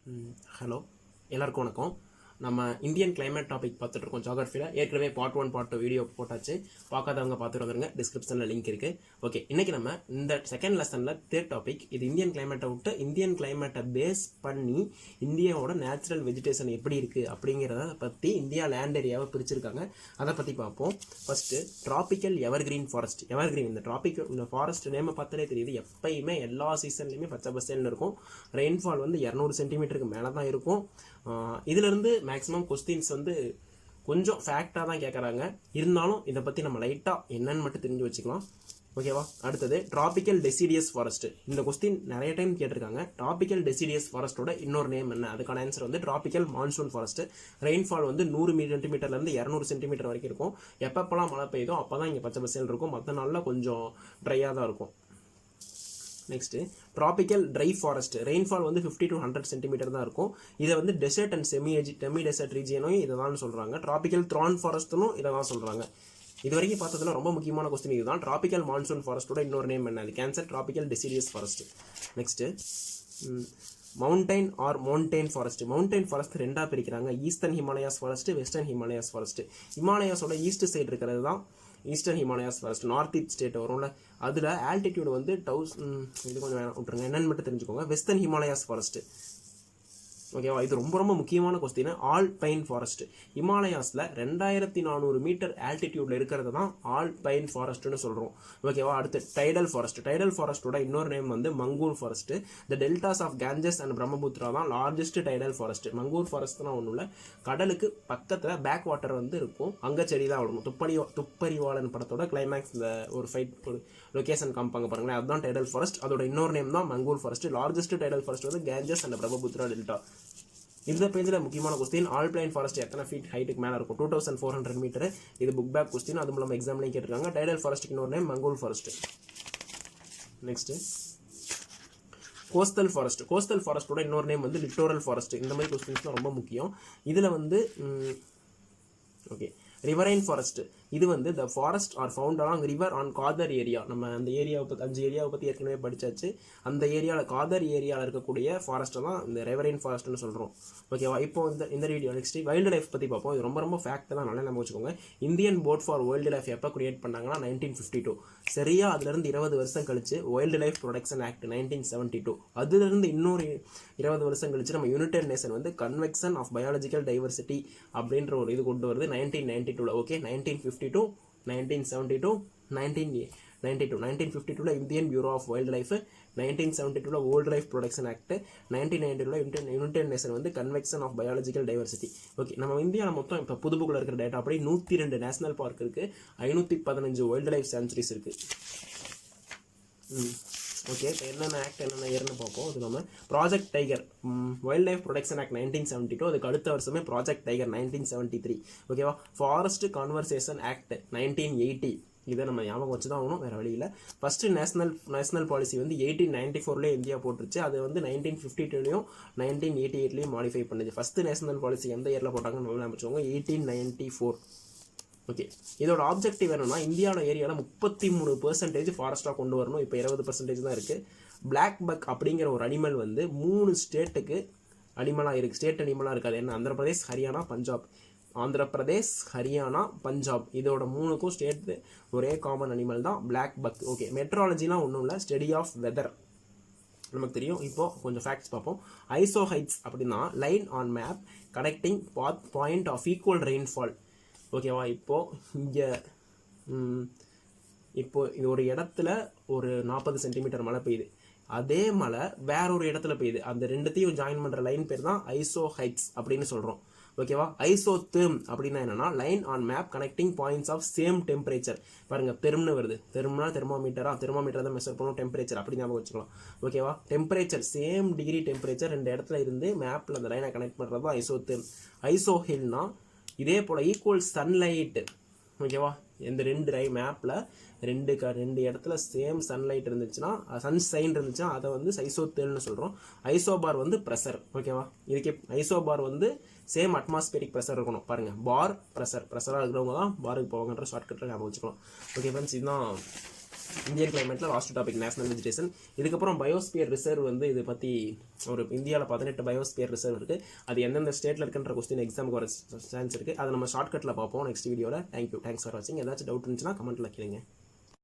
Hello, எல்லாருக்கும் வணக்கம். நம்ம இந்தியன் கிளைமேட் டாபிக் பார்த்துட்டு இருக்கோம் ஜியோகிராஃபியில். ஏற்கனவே பார்ட் 1 பார்ட் 2 வீடியோ போட்டாச்சு. பார்க்காதவங்க பார்த்துட்டு வந்துருங்க, டிஸ்கிரிப்ஷனில் லிங்க் இருக்குது. ஓகே, இன்றைக்கி நம்ம இந்த செகண்ட் லெசனில் தேர்ட் டாபிக், இது இந்தியன் கிளைமேட்டை விட்டு இந்தியன் கிளைமேட்டை பேஸ் பண்ணி இந்தியாவோட நேச்சுரல் வெஜிடேஷன் எப்படி இருக்குது அப்படிங்கிறத பற்றி இந்தியா லேண்ட் ஏரியாவை பிரிச்சிருக்காங்க. அதை பற்றி பார்ப்போம். First tropical evergreen forest. Evergreen இந்த ஃபாரஸ்ட் நேமை பார்த்தாலே தெரியுது, எப்பயுமே எல்லா சீசன்லையுமே பச்சை பசேல்னு இருக்கும். ரெயின்ஃபால் வந்து 200 சென்டிமீட்டருக்கு மேலே தான் இருக்கும். இதிலிருந்து மேக்ஸிமம் கொஸ்டின்ஸ் வந்து கொஞ்சம் ஃபேக்டாக தான் கேட்குறாங்க. இருந்தாலும் இதை பற்றி நம்ம லைட்டாக என்னன்னு மட்டும் தெரிஞ்சு வச்சுக்கலாம். ஓகேவா? அடுத்தது ட்ராபிக்கல் டெசிடியஸ் ஃபாரஸ்ட். இந்த கொஸ்டின் நிறைய டைம் கேட்டிருக்காங்க. ட்ராபிக்கல் டெசிடியஸ் ஃபாரஸ்ட்டோட இன்னொரு நேம் என்ன? அதுக்கான ஆன்சர் வந்து ட்ராபிக்கல் மான்சூன் ஃபாரஸ்ட். ரெயின்ஃபால் வந்து 100 சென்டிமீட்டர்லேருந்து 200 சென்டிமீட்டர் வரைக்கும் இருக்கும். எப்பப்பெல்லாம் மழை பெய்யுதோ அப்போ தான் இங்கே பச்சை பசேல் இருக்கும். மற்ற நாளில் கொஞ்சம் ட்ரையாக தான் இருக்கும். Next tropical try forest. Rainfall வந்து 50 to 100 சென்டிமீட்டர் தான் இருக்கும். இதை வந்து டெசர்ட் அண்ட் செமி டெசர்ட் ரீஜியனும் இதை தான் சொல்கிறாங்க. ட்ராபிக்கல் த்ரான் ஃபாரஸ்ட்னும் இதை தான் சொல்கிறாங்க. இது வரைக்கும் பார்த்ததுல ரொம்ப முக்கியமான கொஸ்டின் இதுதான். ட்ராபிக்கல் மான்சூன் ஃபாரஸ்ட்டோட இன்னொரு நேம் என்ன? அது cancer tropical deciduous forest. Next mountain forest. Mountain forest ரெண்டாக பிரிக்கிறாங்க. Eastern Himalayas forest, western Himalayas forest. ஹிமாலயாஸோட ஈஸ்ட் சைடு இருக்கிறது தான் eastern Himalayas forest. North east state வரும்ல, அதில் ஆல்டிடியூட் வந்து இது கொஞ்சம் வேணாம் விட்டுருங்க, என்னன்னு மட்டும் தெரிஞ்சுக்கோங்க. Western Himalayas forest. ஓகேவா? இது ரொம்ப ரொம்ப முக்கியமான கொஸ்டின். Alpine forest. ஹிமாலயாஸில் 2400 மீட்டர் ஆல்டிடியூட்ல இருக்கிறது தான் ஆல்பைன் ஃபாரஸ்ட்னு சொல்கிறோம். ஓகேவா? அடுத்து டைடல் ஃபாரஸ்ட். டைடல் ஃபாரஸ்ட்டோட இன்னொரு நேம் வந்து mangrove forest. The deltas of Ganges and Brahmaputra தான் largest tidal forest. Mangrove forest தான் ஒன்றும் இல்லை, கடலுக்கு பக்கத்தில் பேக் வாட்டர் வந்து இருக்கும், அங்கே செடி தான் வளரும். துப்பறிவாளன் படத்தோட கிளைமேக்ஸ் இந்த ஒரு லொகேஷன் காமிப்பாங்க பாருங்களேன், அதுதான் டைடல் ஃபாரஸ்ட். அதோட இன்னொரு நேம் தான் மங்கூர் ஃபாரஸ்ட். லார்ஜஸ்ட் டைடல் ஃபாரஸ்ட் வந்து கேஞ்சஸ் அண்ட் பிரம்மபுத்திரா டெல்டா. இந்த பேஜில் முக்கியமான கொஸ்டின், ஆல்பைன் ஃபாரஸ்ட் எத்தனை ஃபீட் ஹைட்டுக்கு மேலே இருக்கும்? 2400 மீட்டர். இது புக் பேக் கொஸ்டின், அதுவும் இல்லாமல் எக்ஸாம்லையும் கேட்டிருக்காங்க. டைடல் ஃபாரஸ்ட்டுக்கு இன்னொரு name mangrove forest. Next coastal forest. Coastal ஃபாரஸ்ட்டோட இன்னொரு நேம் வந்து லிட்டோரல் ஃபாரஸ்ட். இந்த மாதிரி கொஸ்டின்ஸ்லாம் ரொம்ப முக்கியம். இதில் வந்து ஓகே, ரிவரைன் ஃபாரஸ்ட். இது வந்து the forest are found along river on khadar area. நம்ம அந்த ஏரியாவை பற்றி 5 ஏரியாவை பற்றி ஏற்கனவே படித்தாச்சு. அந்த ஏரியாவில் காதர் ஏரியாவில் இருக்கக்கூடிய ஃபாரஸ்ட்டை தான் இந்த ரிவரைன் ஃபாரஸ்ட்னு சொல்கிறோம். ஓகேவா? இப்போ இந்த வீடியோ நெக்ஸ்ட் வைல்டு லைஃப் பற்றி பார்ப்போம். இது ரொம்ப ரொம்ப ஃபேக்ட் தான், நல்லா நம்ம வச்சுக்கோங்க. Indian board for wild life எப்போ கிரியேட் பண்ணாங்கன்னா 1952. சரியா அதுலேருந்து 20 வருஷம் கழிச்சு வைல்டு லைஃப் ப்ரொடெக்ஷன் ஆக்ட் 1972. அதுலேருந்து இன்னொரு 20 வருஷம் கழிச்சு நம்ம யுனைடெட் நேஷன் வந்து கன்வெக்ஷன் ஆஃப் பயாலஜிக்கல் டைவர்சிட்டி அப்படின்ற ஒரு இது கொண்டு வருது 1992. Okay, 1952, 1972, 1952 Indian bureau of wildlife, 1972 wildlife protection act, 1992 united nation வந்து convention of biological diversity. Okay, நம்ம இந்தியாவில் மொத்தம் இப்போ புதுப்புக்குள்ள இருக்கிற டேட்டா அப்படி 102 நேஷனல் பார்க் இருக்குது, 515 வைல்டு லைஃப் சான்ச்சுரிஸ் இருக்குது. ஓகே, இப்போ என்னென்ன ஆக்ட் என்னென்ன இயர்னு பார்ப்போம். அது நம்ம project tiger, wild life protection act 1972. அதுக்கு அடுத்த வருஷமே ப்ராஜெக்ட் டைகர் 1973. ஓகேவா? Forest conversation act 1980. இதை நம்ம ஞாபகம் வச்சு தான் ஆகணும், வேறு வழியில். ஃபஸ்ட்டு நேஷனல் பாலிசி வந்து 1894 இந்தியா போட்டுருச்சு. அது வந்து 1952 1988 மாடிஃபை பண்ணுது. ஃபஸ்ட்டு நேஷனல் பாலிசி எந்த இயரில் போட்டாங்கன்னு நல்லா வச்சுக்கோங்க, 1894. ஓகே, இதோட ஆப்ஜெக்டிவ் என்னன்னா இந்தியாவில் ஏரியாவில் 33% ஃபாரஸ்ட்டாக கொண்டு வரணும். இப்போ 20% தான் இருக்குது. பிளாக் பக் அப்படிங்கிற ஒரு அனிமல் வந்து 3 ஸ்டேட்டுக்கு அனிமலாக இருக்குது. ஸ்டேட் அனிமலாக இருக்காது. என்ன? ஆந்திரப்பிரதேஷ், ஹரியானா, பஞ்சாப். ஆந்திரப்பிரதேஷ், ஹரியானா, பஞ்சாப் இதோட 3க்கும் ஸ்டேட் ஒரே காமன் அனிமல் தான் பிளாக் பக். ஓகே, மெட்ராலஜிலாம் ஒன்றும் இல்லை, ஸ்டடி ஆஃப் வெதர் நமக்கு தெரியும். இப்போது கொஞ்சம் ஃபேக்ட்ஸ் பார்ப்போம். ஐசோ ஹைட்ஸ் அப்படின்னா line on map connecting point of equal rainfall. ஓகேவா? இப்போது இது ஒரு இடத்துல ஒரு 40 சென்டிமீட்டர் மழை பெய்யுது, அதே மழை வேற ஒரு இடத்துல பெய்யுது. அந்த ரெண்டுத்தையும் ஜாயின் பண்ணுற லைன் பேர் தான் ஐசோ ஹைட்ஸ் அப்படின்னு சொல்கிறோம். ஓகேவா? ஐசோதெர்ம் அப்படின்னா என்னன்னா line on map connecting points of same temperature. பாருங்க, தெர்ம்னு வருது. தெர்ம்னா தெர்மோமீட்டர் தான் மெஷர் பண்ணுவோம். டெம்பரேச்சர் அப்படி ஞாபகம் வச்சுக்கலாம். ஓகேவா? டெம்பரேச்சர் சேம் டிகிரி டெம்பரேச்சர் 2 இடத்துல இருந்து மேப்பில் அந்த லைனை கனெக்ட் பண்ணுறது தான் ஐசோதெர்ம். ஐசோஹில்னா இதே போல் ஈக்குவல் சன்லைட்டு. ஓகேவா? இந்த 2 மேப்பில் 2 இடத்துல சேம் சன்லைட் இருந்துச்சுன்னா, சன்ஷைன் இருந்துச்சுன்னா அதை வந்து ஐசோதெர்ம்னு சொல்கிறோம். ஐசோபார் வந்து ப்ரெஷர். ஓகேவா? இதுக்கு ஐசோபார் வந்து சேம் அட்மாஸ்பியரிக் ப்ரெஷர் இருக்கணும். பாருங்கள், பார் ப்ரெஷராக இருக்கிறவங்க தான் பாருக்கு போவாங்கன்ற ஷார்ட்கட்டில் ஞாபகம் வச்சுக்கலாம். ஓகே ஃப்ரெண்ட்ஸ், இதுதான் இந்தியன் கிளைமேட்டில் லாஸ்ட் டாபிக் நேஷனல் வெஜிடேஷன். இதுக்கப்புறம் பயோஸ்பியர் ரிசர்வ் வந்து இதை பற்றி ஒரு இந்தியாவில் 18 பயோஸ்பியர் ரிசர்வ் இருக்குது. அது எந்தெந்த ஸ்டேட்டில் இருக்குன்ற கொஸ்டின் எக்ஸாமுக்கு வர சான்ஸ் இருக்குது. அதை நம்ம ஷார்ட்கட்டில் பார்ப்போம் நெக்ஸ்ட் வீடியோவில். தேங்க்யூ, தேங்க்ஸ் ஃபார் வாட்சிங். ஏதாச்சும் டவுட் இருந்துச்சுன்னா கமெண்ட்டில் கேளுங்க.